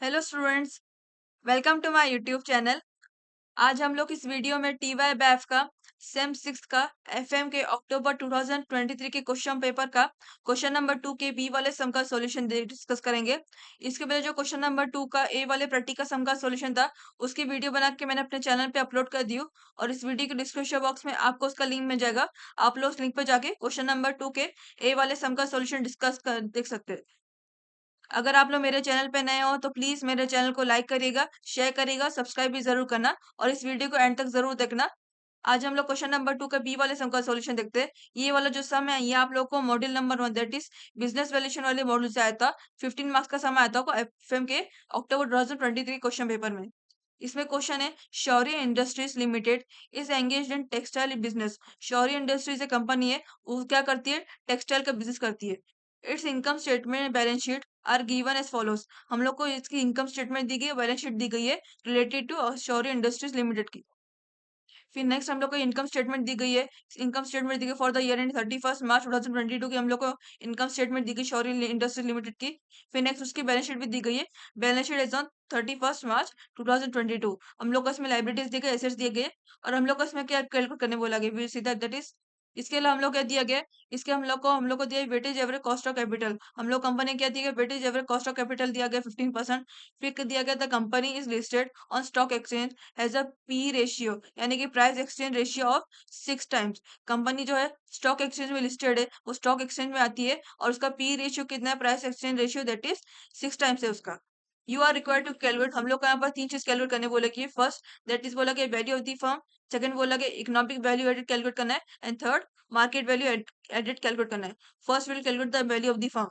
Hello students, welcome to my YouTube channel. आज हम लोग इस वीडियो में टी वाई बैफ का सेम सिक्स का एफएम के अक्टूबर 2023 के क्वेश्चन पेपर का क्वेश्चन नंबर 2 के बी वाले सम का सॉल्यूशन डिस्कस करेंगे। इसके पहले जो क्वेश्चन नंबर 2 का ए वाले प्रैक्टिकल का सम का सॉल्यूशन था, उसकी वीडियो बना के मैंने अपने चैनल पे अपलोड कर दी हूँ और इस वीडियो के डिस्क्रिप्शन बॉक्स में आपको उसका लिंक मिल जाएगा। आप लोग उस लिंक पे जाके क्वेश्चन नंबर 2 के ए वाले सम का सॉल्यूशन डिस्कस कर देख सकते हैं। अगर आप लोग मेरे चैनल पे नए हो तो प्लीज मेरे चैनल को लाइक करिएगा, शेयर करिएगा, सब्सक्राइब भी जरूर करना और इस वीडियो को एंड तक जरूर देखना। आज हम लोग क्वेश्चन नंबर 2 का बी वाले सम का सॉल्यूशन देखते हैं। ये वाला जो सम है ये आप लोग को module number 1 that is business valuation वाले मॉड्यूल से आया था। 15 मार्क्स का सम आया था एफएम के अक्टूबर 2023 क्वेश्चन पेपर में। इसमें क्वेश्चन है, Shaurya industries limited is engaged in textile business. Shaurya industries एक कंपनी है, वो क्या करती है, टेक्सटाइल का बिजनेस करती है। Its income statement and balance sheet are given as follows. हम लोग को इसकी इनकम स्टेटमेंट दी गई है, बैलेंस शीट दी गई है related to Shaurya industries Limited की। फिर नेक्स्ट हम लोग को इनकम स्टेटमेंट दी गई है। इनकम स्टेटमेंट दी गई फॉर द ईयर एंड 31 मार्च 2022 की। हम लोग को इनकम स्टेटमेंट दी गई शौर्य इंडस्ट्रीज लिमिटेड की। फिर नेक्स्ट उसकी बैलेंस शीट भी दी गई है। बैलेंस शीट इज ऑन 31 मार्च 2022। हम लोग को इसमें लाइबिलिटीज दी गई, एसेट्स दिए गए और हम लोग को इसमें क्या कैलकुलेट करने बोला गया सीधा, दैट इज इसके अलावा हम लोग क्या दिया गया, इसके हम लोग को दिया weightage average cost of capital. हम लोग कंपनी क्या दिया गया, weightage average cost of capital दिया गया 15%। फिर दिया गया the company is listed on stock exchange has a P ratio यानी कि price exchange ratio of 6 times. Company जो है स्टॉक एक्सचेंज में लिस्टेड है, वो स्टॉक एक्सचेंज में आती है और उसका पी रेशियो कितना है, price exchange ratio that is 6 times है उसका। You are required to calculate. हम लोग को यहाँ पर तीन चीज कैलकुलेट करने बोले कि फर्स्ट दैट इज बोला कि value of the firm, second बोला कि इकोनॉमिक वैल्यू एडेड कैलकुलेट करना है and third market value added calculate करना है। First will calculate the value of the firm.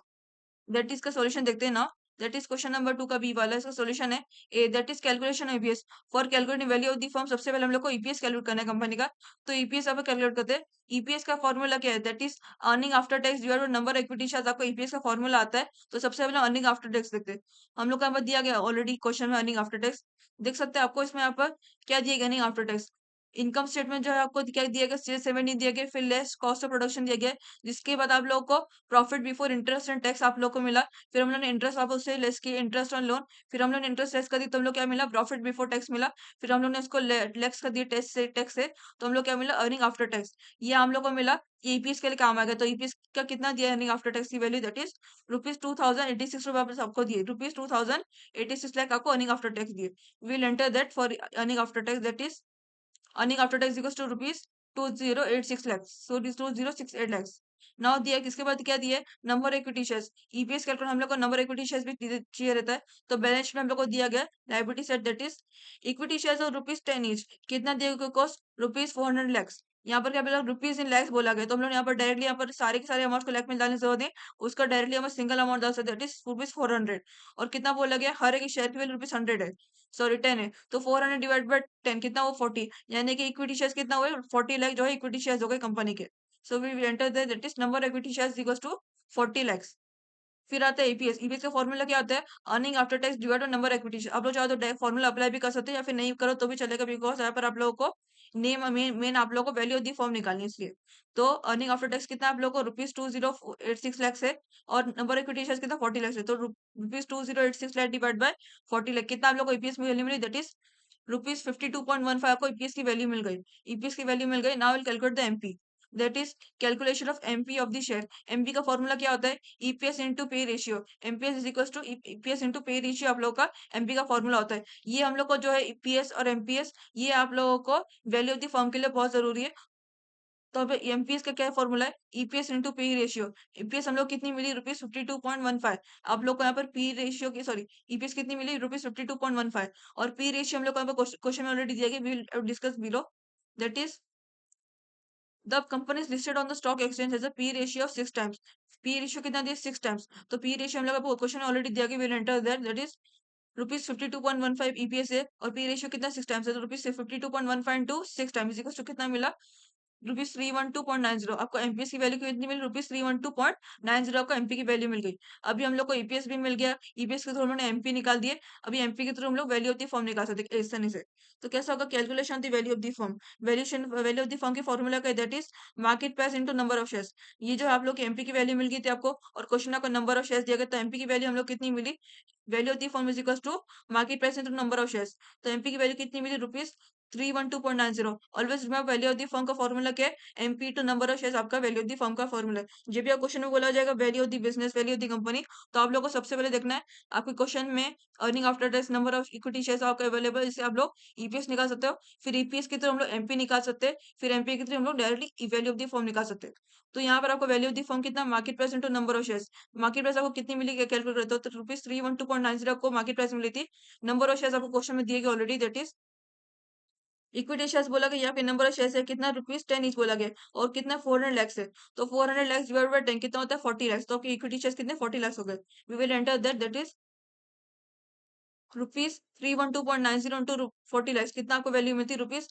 That is का सॉल्यूशन देखते हैं ना। दैट इज क्वेश्चन नंबर 2 का बी वाला, इसका सॉल्यूशन है a that is calculation EPS. For calculating value of the firm सबसे पहले हम लोग को ईपीएस कैलकुलेट करना है कंपनी का। तो ईपीएस आप कैलकुलेट करते हैं। ईपीएस का फॉर्मूला क्या है, that is earning after tax divided number equity shares. आपको ईपीएस का फॉर्मूला आता है, तो सबसे पहले अर्निंग आफ्टर टैक्स देखते हैं। हम लोग का यहाँ पर दिया गया ऑलरेडी क्वेश्चन में अर्निंग आफ्टर टैक्स। देख सकते हैं आपको इसमें यहाँ पर क्या दिया गया, earning after tax. Income statement जो है आपको क्या दिया गया, सेल्स रेवेन्यू दिया गया, फिर लेस कॉस्ट ऑफ प्रोडक्शन दिया गया है, जिसके बाद आप लोगों को profit before interest and tax आप लोग को मिला। फिर हम लोग ने इंटरेस्ट आप उससे लेस किया, इंटरेस्ट ऑन लोन। फिर हम लोग ने इंटरेस्ट लेस कर दी तो हम लोग क्या मिला, प्रॉफिट बिफोर टैक्स मिला। फिर हम लोग ने इसको लेस कर दिया टैक्स से तो हम लोग क्या मिला, अर्निंग आफ्टर टैक्स। ये हम लोग को मिला। ये ईपीएस के लिए काम आ गया। तो ईपीएस का कितना दिया, अर्निंग आफ्टर टैक्स की वैल्यू दैट इज ₹2086 आपने सबको दिए। ₹2086 लाख आपको अर्निंग आफ्टर टैक्स दिए। Will enter that for earning after tax that is earning after tax equals to ₹2086 lakhs। So it is 2068 lakhs। Now दिया है, किसके बाद क्या दिया है, number equity shares. EPS calculate हम लोग को नंबर इक्विटी शेयर्स भी चाहिए रहता है। तो बैलेंस शीट में हम लोग को दिया गया liability set that is equity shares और ₹10 ईच। कितना दिया गया कॉस्ट, ₹400 lakhs। यहाँ पर क्या बोला, रुपीज इन लैक्स बोला गया, तो हम लोग यहाँ पर डायरेक्टली यहाँ पर सारे के सारे अमाउंट को लैख में डालने की जरूरत नहीं। उसका डायरेक्टली हम सिंगल अमाउंट डाल सकते हैं, दैट इज ₹400। और कितना बोला गया, हर एक शेयर की वैल्यू ₹100 है, सॉरी 10 है। तो 400 डिवाइड बाय 10 कितना, वो 40। यानी कि इक्विटी शेयर्स कितना हुए, 40 लाख जो है इक्विटी शेयर्स हो गए कंपनी के। So we enter that is number equity shares equals to 40 lakhs। फिर आता है ईपीएस। ईपीएस का फॉर्मूला क्या होता है, earning after tax divide by number equity. आप लोग चाहो तो फॉर्मूला अप्लाई भी कर सकते हैं या फिर नहीं करो तो भी चलेगा, बिकॉज यहाँ पर आप लोगों को नेम मेन आप लोगों को वैल्यू ऑफ दी फॉर्म निकालनी है इसलिए। तो अर्निंग आफ्टर टैक्स कितना आप लोगों को, ₹2086 है और नंबर इक्विटी शेयर्स कितना 40 लाख है। तो ₹2086 लाख डिवाइड बाय 40 लाख कितना आप लोग को ईपीएस में वैल्यू मिली, दैट इज ₹52.15 आपको ईपीएस की वैल्यू मिल गई। ईपीएस की वैल्यू मिल गई। Now will calculate the MP, that is calculation of MP of the share. MP का फॉर्मूला क्या होता है, EPS into PE ratio. MPS is equal to EPS into PE ratio आप लोग का एमपी का फॉर्मूला होता है। ये हम लोग को जो है ईपीएस और एमपीएस, ये आप लोगों को वैल्यू ऑफ द फर्म के लिए बहुत जरूरी है। तो अब एमपीएस का क्या फॉर्मूला है, EPS into P ratio. EPS हम लोग कितनी मिली, ₹52.15। आप लोग को यहाँ पर पी रेशियो की, सॉरी, ईपीएस कितनी मिली, ₹52.15। और पी रेशियो हम लोग को यहाँ पर क्वेश्चन में ऑलरेडी दिया गया, we will discuss below. That is the company is listed on the stock exchange has a P ratio of 6 times. P ratio कितना दिया, 6 टाइम्स। तो पी रेशियो हम लोग को क्वेश्चन में ऑलरेडी दिया गया, will enter that is ₹52.15 EPS है और पी रेशियो कितना 6 टाइम्स है। तो ₹52.15 इंटू 6 टाइम्स इक्वल्स टू कितना मिला, ₹312.90 आपको एमपीएस की वैल्यू कितनी मिली? ₹312.90 आपको एमपी की वैल्यू मिल गई। अभी हम लोग को ईपीएस भी मिल गया, ईपीएस के थ्रू हमने एमपी निकाल दिए। अभी एमपी के थ्रू हम लोग वैल्यू ऑफ द फर्म निकाल सकते हैं इस तरह से। तो कैसा होगा? Calculation of the value of the firm. Value of the firm की फॉर्मूला का that is market price into number of shares. ये जो आप लोग की एमपी की वैल्यू मिल गई थी आपको और क्वेश्चन आपका नंबर ऑफ शेयर्स दिया गया, तो एमपी की वैल्यू हम लोग कितनी मिली? Value of the firm is equal to market price into number of shares. तो एमपी की वैल्यू कितनी मिली? ₹312.90। Always remember value of the firm का फॉर्मूला क्या है? MP to number of shares आपका वैल्यू ऑफ द फर्म का formula है। जब भी आप क्वेश्चन में बोला जाएगा value of the business, value of the company, तो आप लोग को सबसे पहले देखना है आपके क्वेश्चन में earning after tax, number of equity shares आपका अवेलेबल, इससे आप लोग ईपीएस निकाल सकते हो। फिर ईपीएस के थ्रू हम लोग एमपी निकाल सकते हैं। फिर एमपी के थ्रू हम लोग directly value of the firm निकाल सकते हैं। तो यहाँ पर आपको वैल्यू ऑफ द फर्म कितना? Market price into number of shares. Market price आपको कितनी मिली? कैलकुलेट करते हो तो ₹312.90 आपको मार्केट प्राइस मिली थी। नंबर ऑफ शेयर्स आपको क्वेश्चन में दिए गए already, that is equity shares बोला गया, यहाँ पे नंबर ऑफ शेयर्स है कितना? ₹10 ईच बोला गया। और कितना? 400 लाख है। तो 400 लाख डिवाइड बाय 10 कितना होता है? 40 लाख। तो आपके इक्विटी शेयर्स कितने? 40 लाख हो गए। We will enter that is ₹312.90 into 40 lakh, कितना आपको वैल्यू मिलती है? रुपीज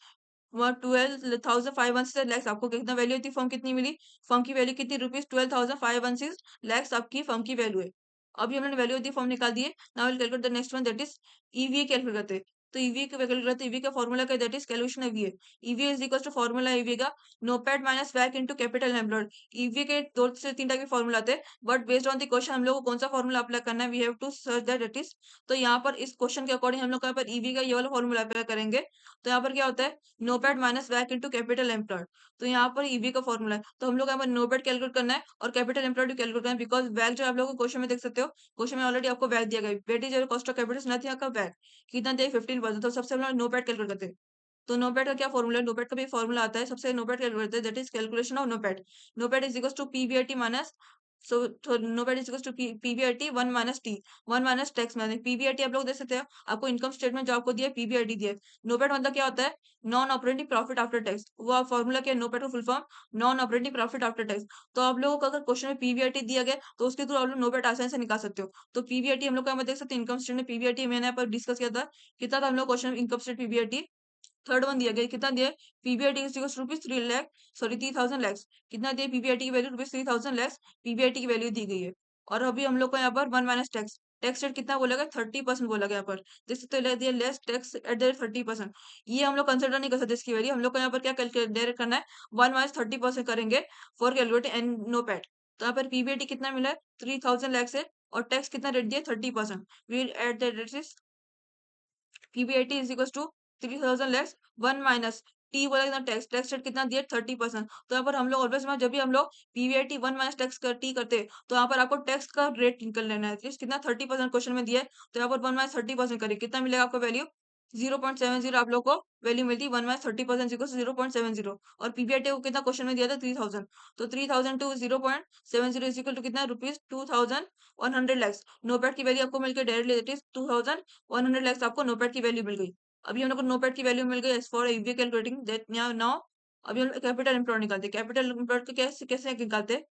12,516 लैक्स। आपको कितना वैल्यू थी? फर्म कितनी मिली? फर्म की वैल्यू कितनी? ₹12,516 लैक्स आपकी फर्म की वैल्यू है। अभी हमने वैल्यू दी फर्म निकाल दिए। Now will calculate the next one, that is EVA calculate करते हैं। तो ईवीए का कैलकुलेट करते हैं। ईवीए का फॉर्मूला क्या है? That is calculation EVA. EVA is equal to formula EVA का नोपैट माइनस वैक इनटू कैपिटल एम्प्लॉयड। ईवीए के 2 से 3 टाइप के फॉर्मूला आते हैं, but based on the question हम लोग को कौन सा फॉर्मूला अप्लाई करना है, we have to search that is. तो यहाँ पर इस क्वेश्चन के अकॉर्डिंग हम लोग यहाँ पर ईवी का ये वाला फॉर्मूला अप्लाई करेंगे। तो यहाँ पर क्या होता है? नोपैट माइनस वैक इनटू कैपिटल एम्प्लॉयड। तो यहाँ पर ईवी का फॉर्मूला है, तो हम लोग यहाँ पर नोपैट कैलकुलेट करना है और कैपिटल एम्प्लॉयड भी कैलकुलेट करना है, बिकॉज वैक जो आप लोगों को क्वेश्चन में देख सकते हो, क्वेश्चन में ऑलरेडी आपको वैक दिया गया है। Weight is cost of capital, nothing आपका वैक कितना दिया? 15%। तो सबसे पहले नोपैट कैलकुलेट करते हैं। तो नोपैट का क्या फॉर्मूला है? नोपैट का भी फॉर्मूला आता है। सबसे नोपैट कैलकुलेट करते हैं, that is calculation of NOPAT. NOPAT is equal to PBIT minus, so NOPAT is equal to PBIT 1 minus T, 1 minus tax में। पीबीआईटी आप लोग देख सकते हो, आपको इनकम स्टेटमेंट जो आपको दिया है पीबीआईटी दिया है। नोपैट मतलब क्या होता है? Non operating profit after tax. वो फॉर्मूला क्या है? नोपैट का full form non operating profit after tax. तो आप लोगों को अगर क्वेश्चन में पीबीआईटी दिया गया तो उसके थ्रू आप लोग नोपैट आसानी से निकाल सकते हो। तो पीबीआईटी हम लोग का देख सकते हैं, इनकम स्टेटमेंट पीबीआईटी मैंने यहाँ पर डिस्कस किया था। कितना था हम लोग question income state PBIT? Third one दिया गया, कितना दिया? PBIT is rupees 3 lakh, sorry 3000 lakhs. कितना दिया? पीबीआईटी की वैल्यू रुपीज 3000 लैक्स पीबीआईटी की वैल्यू दी गई है। और अभी हम लोग को यहाँ पर 1 माइनस टैक्स, टैक्स रेट कितना बोला गया? 30% बोला गया यहाँ पर। देख सकते हो, दिया less tax at the rate 30%। ये हम लोग कंसिडर नहीं कर सकते इसकी वैल्यू। हम लोग को यहाँ पर क्या कैलकुलेट डायरेक्ट करना है? 1 माइनस 30% करेंगे for calculate and NOPAT. तो यहाँ पर पीबीआईटी कितना मिला है? 3000 लैक्स है और टैक्स कितना रेट दिया? 30%। We'll at the rate PBIT is equal to 3000 less 1 minus T बोला कितना? टैक्स, टैक्स रेट कितना दिया? 30%। तो यहाँ पर हम लोग ऑलवेज में जब भी हम लोग पीवीआईटी 1 माइनस टैक्स कर टी करते हैं, तो यहाँ पर आपको टैक्स का रेट निकल लेना है। एटलीस्ट कितना? 30% क्वेश्चन में दिया है, तो यहाँ पर 1 माइनस 30% करिए, कितना मिलेगा आपको वैल्यू? 0.70 आप लोग को वैल्यू मिलती है। 1 माइनस 30% इक्वल 0.70। और पीबीआईटी को कितना क्वेश्चन में दिया था? 3000। तो 3000 टू 0.70 इज इक्वल टू कितना? रुपीज 2100 लैक्स। नोपैट की वैल्यू आपको मिलकर डायरेक्टली दैट इज 2100 लैक्स आपको नोपैट की वैल्यू मिल गई। अभी हम लोग को नोपैट की वैल्यू मिल गई as for EV calculating that now. अभी हम कैपिटल एम्प्लॉयड निकालते हैं। कैपिटल एम्प्लॉयड को कैसे कैसे निकालते हैं?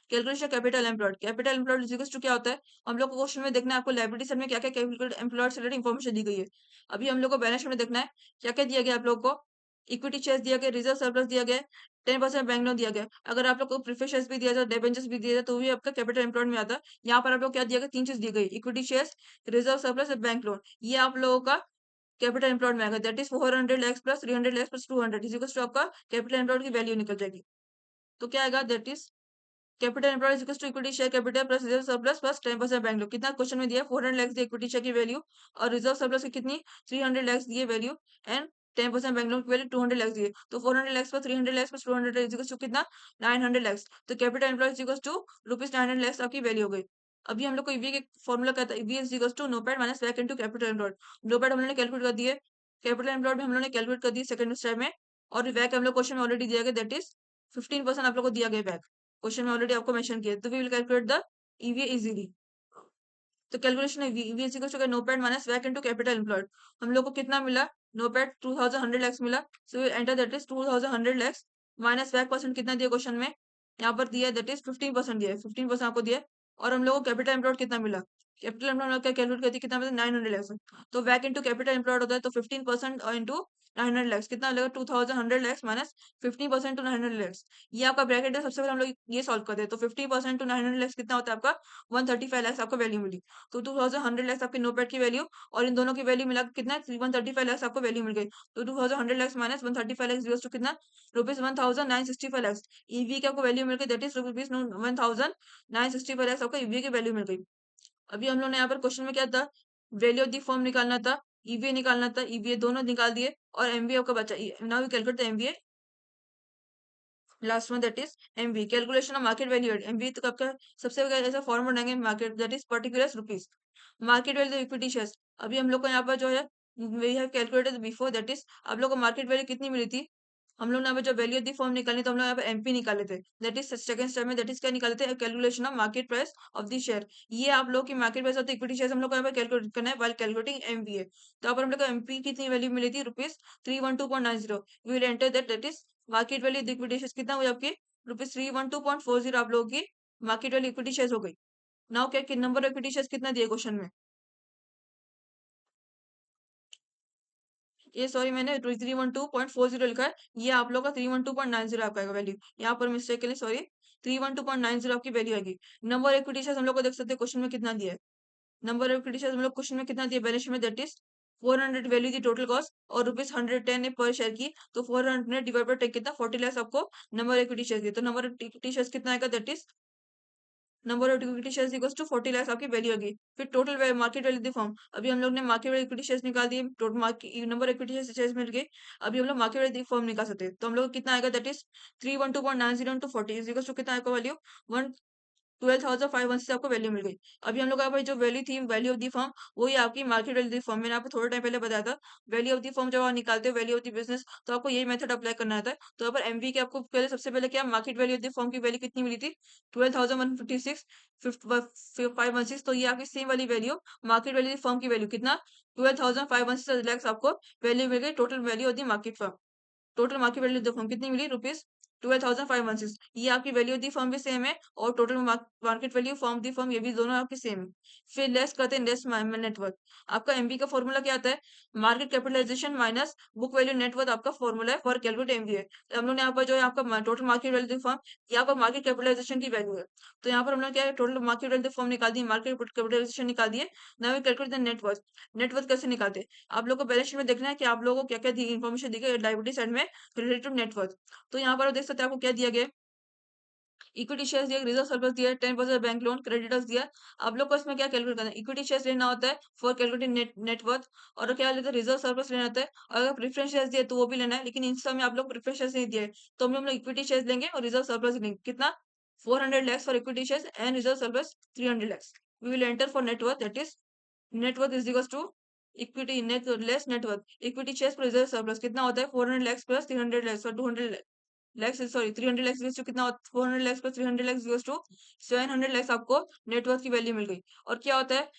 Calculation capital employed. Capital employed is equal to क्या होता है? हम लोग को क्वेश्चन में देखना है आपको लायबिलिटी साइड में क्या क्या कैपिटल एम्प्लॉयड से रिलेटेड इन्फॉर्मेशन दी गई है। अभी हम लोग को बैलेंस शीट में देखना है क्या क्या दिया गया आप लोग को। इक्विटी शेयर्स दिया गया, रिजर्व सरप्लस दिया गया, 10% बैंक लोन दिया गया। अगर आप लोग को प्रीफरेंस शेयर्स भी दिया जाए, डिबेंचर्स भी दिया जाए, तो भी आपका कैपिटल एम्प्लॉयड में आता है। यहाँ पर आप लोग क्या दिया गया? 3 चीज दी गई, इक्विटी शेयर्स, रिजर्व सरप्लस और बैंक लोन। ये आप लोगों का कैपिटल एम्प्लॉयड में आएगा, that is 400 lakhs plus 300 lakhs plus 200 is equal to आपका कैपिटल एम्प्लॉयड की वैल्यू निकल जाएगी। तो क्या आएगा? That is capital employed equal to equity share capital plus reserve surplus plus 10% bank loan. कितना क्वेश्चन में दिया? 400 लैक्स दी इक्विटी शेयर की वैल्यू और रिजर्व सरप्लस की कितनी? 300 लैक्स दी वैल्यू एंड 10% बैंक लोन की वैल्यू 200 लैक्स दी है। तो 400 lakhs plus 300 lakhs plus 200 is equal to कितना? 900 लैक्स। तो capital employed equal to rupees 900 lakhs आपकी वैल्यू हो गई। अभी हम लोग को ईवी के फॉर्मूला कहता है, EV is equal to NOPAT minus वैक इनटू कैपिटल एम्प्लॉयड। नोपैड हम लोगों ने कैलकुलेट कर दिए, कैपिटल एम्प्लॉयड भी हम लोगों ने कैलकुलेट कर दिए सेकंड स्टेप में। और वैक हम लोग क्वेश्चन में ऑलरेडी दिया गया, दैट इज 15% आप लोग को दिया गया वैक, क्वेश्चन में ऑलरेडी आपको मेंशन किया। तो we will calculate the EVA easily. तो कैलकुलेशन है EVA is equal to NOPAT minus वैक इनटू कैपिटल एम्प्लॉयड। हम लोग को कितना मिला? नोपैड 2100 लैक्स मिला। So we enter that is 2100 lakhs minus वैक परसेंट कितना दिया क्वेश्चन में? यहाँ पर दिया है दैट इज 15% दिया है, 15% आपको दिया है। और हम लोग को कैपिटल एम्प्लॉयड कितना मिला? कैपिटल एम्प्लॉयड का कैलकुलेट करती है कितना मिला? 900 लैक्स। तो वैक इनटू कैपिटल एम्प्लॉयड होता है, तो 15% इंटू 900 लैक्स कितना लगेगा 2100 लैक्स माइनस 50% टू 900 लैक्स। ये आपका ब्रैकेट है। सबसे पहले हम लोग ये सॉल्व करते हैं। तो 50% टू 900 लैक्स कितना होता है आपका 135 लैक्स आपको वैल्यू मिली। तो 2100 लैक्स आपके नोटपैड की वैल्यू और इन दोनों की वैल्यू मिला के कितना 135 लैक्स आपको वैल्यू मिल गई। तो 2100 lakhs minus 135 lakhs equals to कितना रुपीज 1965 लैक्स। ईवी की आपको वैल्यू मिल गई दैट इज रुपीज 1965 लैक्स आपको ईवी की वैल्यू मिल गई। अभी हम लोग ने यहाँ पर क्वेश्चन में क्या था वैल्यू ऑफ द फर्म निकालना था, ईवीए निकालना था, ईवीए दोनों निकाल दिए और एमबीए आपका बचा। Now we calculate the MBA last one that is MB calculation of market value. MB तो आपका सबसे ऐसा फॉर्म बनाएंगे market that is particular rupees market value equity shares. अभी हम लोग को यहाँ पर जो है we have calculated before that is आप लोग को मार्केट वैल्यू कितनी मिली थी। हम लोग ने यहाँ पे जो वैल्यू दी फॉर्म निकालनी तो हम लोग यहाँ पे एमपी निकाले थे दैट इज सेकंड स्टेप में दैट इज क्या निकाले थे calculation of market price of the share. ये आप लोग की market price of the equity share हम लोग को यहाँ पे कैलकुलेट करना है व्हाइल कैलकुलेटिंग एमबीए। तो यहाँ पर हम लोग को एमपी कितनी वैल्यू मिली थी rupees 312.90। We will enter that is market value equity share कितना हुआ आपकी रुपीज 312.40 आप लोगों की मार्केट वैल्यू इक्विटी शेयर हो गई। नाउ क्या नंबर ऑफ इक्विटी शेयर कितना दिया क्वेश्चन में। ये सॉरी मैंने 312.40 लिखा है। ये आप लोग का 312.90 आपका आएगा वैल्यू। यहाँ पर मिस्टेक के लिए सॉरी 312.90 आपकी वैल्यू आएगी। नंबर इक्विटी शेयर हम लोग को देख सकते हैं क्वेश्चन में कितना दिया है। नंबर इक्विटी शेयर हम लोग क्वेश्चन में कितना दिया बैलेंस शीट में that is 400 value the total cost और रुपीज 110 है पर शेयर की। तो 400 डिवाइड बाय 10 कितना 40 लाख आपको नंबर इक्विटी शेयर की। तो नंबर इक्विटी शेयर कितना आएगा that is number of equity shares equals to 40 lakh आपकी वैल्यू होगी। फिर total market value the firm. अभी हम लोग ने मार्केट वैल्यू इक्विटी शेयर्स निकाल दिए total market number equity shares मिल गए। अभी हम लोग मार्केट वैल्यू द फर्म निकाल सकते हैं। तो हम लोग को कितना आएगा that is 312.90 into 40 is equals to कितना आएगा वैल्यू 12,501 से आपको वैल्यू मिल गई। अभी हम लोग यहाँ पर जो वैल्यू थी वैल्यू ऑफ दी फर्म वही आपकी मार्केट वैल्यू दी फर्म। मैंने आपको थोड़ा टाइम पहले बताया था वैल्यू ऑफ दी फर्म जब आप निकालते हो वैल्यू ऑफ दी बिजनेस तो आपको यही मेथड अप्लाई करना आता है। तो यहाँ पर एमवी के आपको पहले सबसे पहले क्या market value of the firm की वैल्यू कितनी मिली थी 12,156 516। तो ये आपकी सेम वाली वैल्यू मार्केट वैल्यू फर्म की वैल्यू कितना 12,516 लैक्स आपको वैल्यू मिल गई total value of the market firm. Total market value देखो कितनी मिली रुपीज 12,516। ये आपकी वैल्यू दी फर्म भी सेम है और टोटल मार्केट वैल्यू फर्म दी फर्म ये भी दोनों आपके सेम है। फिर लेस करते हैं लेस नेटवर्क। आपका एमबी का फॉर्मूला क्या आता है market capitalisation minus book value network आपका फॉर्मूला है फॉर कैलकुलेट एमबी है। तो हम लोग ने यहाँ पर जो है आपका टोटल मार्केट वैल्यू दी फर्म यहाँ पर मार्केट कैपिटलाइजेशन की वैल्यू है। तो यहाँ पर हम लोग क्या है टोटल मार्केट वैल्यू दी फर्म निकाल दी मार्केट कैपिटलाइजेशन निकाल दिए। ना कैलकुलेट द नेटवर्क। नेटवर्क कैसे निकालते हैं आप लोग को बैलेंस शीट में देखना है कि आप लोगों को क्या क्या दी इन्फॉर्मेशन दी गई लाइबिलिटी साइड में रिलेटेड टू नेटवर्क। तो यहाँ पर आप देख सकते हैं आपको क्या दिया गया इक्विटी शेयर्स दिया रिजर्व सरप्लस दिया 10% बैंक लोन क्रेडिटर्स दिया। आप लोग को इसमें क्या कैलकुलेट करना है इक्विटी शेयर्स लेना होता है फॉर कैलकुलेटिंग नेटवर्थ और क्या लेते हैं रिजर्व सरप्लस लेना होता है। और अगर प्रेफरेंस शेयर्स दिए तो वो भी लेना है लेकिन इन सब में आप लोग प्रेफरेंस शेयर्स नहीं दिए तो हम लोग इक्विटी शेयर्स लेंगे और रिजर्व सरप्लस लेंगे कितना 400 lakhs for equity shares and reserve surplus 300 lakhs. We will enter for net worth that is net worth is equals to equity net less net worth equity shares पर रिजर्व सरप्लस कितना होता है 400 लैक्स प्लस 300 लैक्स और 200 lakhs sorry 300 lakhs equals to कितना 400 lakhs plus 300 lakhs equals to 700 lakhs आपको net worth की value मिल गई। और क्या होता है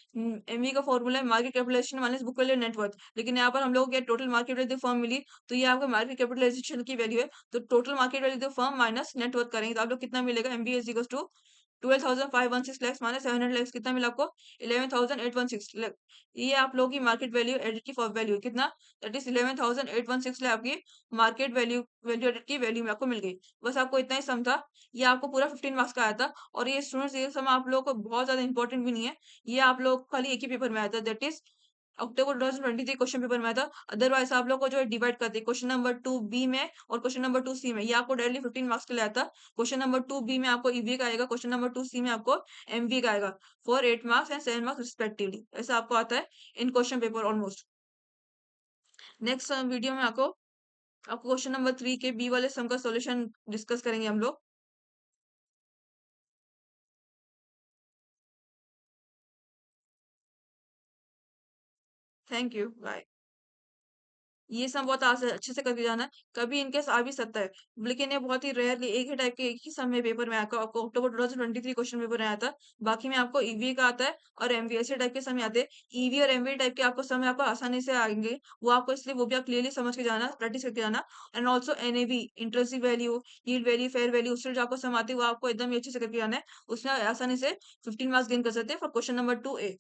एमवी का फॉर्मूला है market capitalisation minus book value net worth. लेकिन यहाँ पर हम लोग क्या टोटल मार्केट वैल्यू फर्म मिली तो ये आपका मार्केट कैपिटलाइजेशन की वैल्यू है। तो total market value firm minus net worth करेंगे तो आप लोग कितना मिलेगा MB is equals to 12,516 lakhs minus 700 lakhs कितना मिला आपको 11,816 ये आप लोगों की मार्केट वैल्यू एडिट की वैल्यू कितना दैट इज 11,816 आपकी मार्केट वैल्यू वैल्यू एडिट की वैल्यू में आपको मिल गई। बस आपको इतना ही सम था। ये आपको पूरा 15 मार्क्स का आया था और ये स्टूडेंट्स ये सम आप लोगों को बहुत ज्यादा इंपॉर्टेंट भी नहीं है। ये आप लोग को खाली एक ही पेपर में आया था that is October 2023 question paper में आया था। अदरवाइज आप लोग को जो है डिवाइड करते क्वेश्चन नंबर 2 बी में और क्वेश्चन नंबर 2 सी में ये आपको डायरेक्टली 15 मार्क्स के लिए आता। क्वेश्चन नंबर 2 बी में आपको ईवी का आएगा क्वेश्चन नंबर 2 सी में आपको एमवी का आएगा for 8 marks and 7 marks respectively ऐसा आपको आता है in question paper almost. Next video में आपको आपको क्वेश्चन नंबर 3 के बी वाले सम का सॉल्यूशन डिस्कस करेंगे हम लोग। Thank you bye. ये सब बहुत अच्छे से करके जाना है। कभी इनकेस आ भी सकता है लेकिन ये बहुत ही रेयरली एक ही टाइप के एक ही समय पेपर में आकर आपको अक्टूबर 2023 क्वेश्चन पेपर में आया था। बाकी में आपको ईवी का आता है और एमवी ऐसे टाइप के समय आते हैं। ईवी और एमवी टाइप के आपको समय आपको आसानी से आएंगे वो आपको इसलिए वो भी आप क्लियरली समझ के जाना प्रैक्टिस करके जाना। And also NAV interest value yield value fair value उससे जो आपको सम आते हैं वो आपको एकदम ही अच्छे से करके जाना है। उसमें आसानी से 15 मार्क्स गेन कर सकते हैं फॉर क्वेश्चन नंबर 2 ए।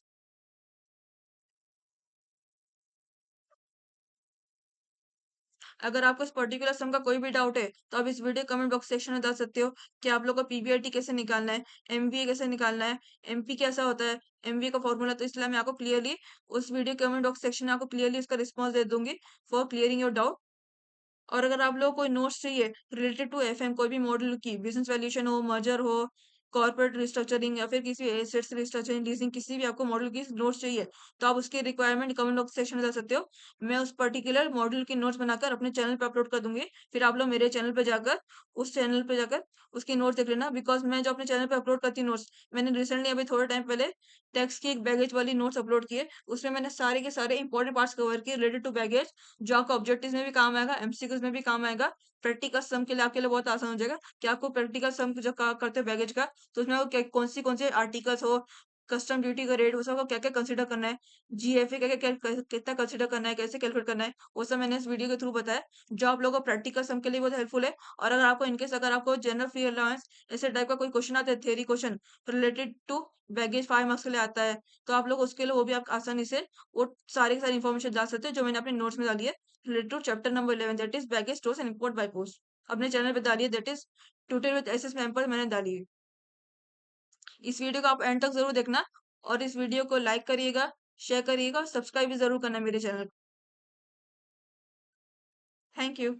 अगर आपको इस पर्टिकुलर सम का कोई भी डाउट है, तो आप इस वीडियो कमेंट बॉक्स सेक्शन में बता सकते हो कि आप लोग को पीबीआईटी कैसे निकालना है, एमबीए कैसे निकालना है, एमपी कैसा होता है, एमबीए का फॉर्मूला। तो इसलिए मैं आपको क्लियरली उस वीडियो कमेंट बॉक्स सेक्शन में आपको क्लियरली उसका रिस्पॉन्स दे दूंगी फॉर क्लियरिंग योर डाउट। और अगर आप लोगों को कोई नोट्स चाहिए रिलेटेड टू एफएम, कोई भी मॉडल की बिजनेस वैल्यूएशन हो, मर्जर हो, कॉर्पोरेट रिस्ट्रक्चरिंग या फिर किसी एसेट्स रिस्ट्रक्चरिंग, लीजिंग, किसी भी आपको मॉडल की नोट्स चाहिए, तो आप उसकी रिक्वायरमेंट कमेंट बॉक्स सेक्शन में बता सकते हो। मैं उस पर्टिकुलर मॉडल की नोट्स बनाकर अपने चैनल पे अपलोड कर दूंगी। फिर आप लोग मेरे चैनल पे जाकर उस चैनल पे जाकर उसकी नोट्स देख लेना। बिकॉज मैं जो अपने चैनल पे अपलोड करती हूँ नोट्स, मैंने रिसेंटली अभी थोड़े टाइम पहले टैक्स की एक बैगेज वाली नोट्स अपलोड किए। उसमें मैंने सारे के सारे इंपॉर्टेंट पार्ट्स कवर किए रिलेटेड टू बैगेज, जो आपको ऑब्जेक्टिव्स में भी काम आएगा, एमसीक्यूज में भी काम आएगा। प्रैक्टिकल सम के लिए आपके लिए बहुत आसान हो जाएगा कि आपको प्रैक्टिकल सम जो करते हो बैगेज का, तो उसमें आपको कौन से आर्टिकल्स हो, कस्टम ड्यूटी का रेट, वो सब को क्या क्या कंसिडर करना है, जीएफए क्या क्या कितना कंसिडर करना है, कैसे कैलकुलेट करना है, वो सब मैंने इस वीडियो के थ्रू बताया, जो आप लोगों को प्रैक्टिकल सम के लिए बहुत हेल्पफुल है। और अगर आपको इनकेस अगर आपको जनरल फी अलाउंस ऐसे टाइप का कोई क्वेश्चन आता है, theory question related to baggage 5 marks के लिए आता है, तो आप लोग उसके लिए वो भी आप आसानी से वो सारी की सारी इन्फॉर्मेशन डाल सकते हैं जो मैंने अपने नोट्स में डाली है related to chapter number 11, that is baggage stores and import by post. अपने चैनल पे डालिए, that is tutor with SS ma'am पर मैंने डाली है। इस वीडियो को आप एंड तक जरूर देखना और इस वीडियो को लाइक करिएगा, शेयर करिएगा और सब्सक्राइब भी जरूर करना मेरे चैनल को। Thank you.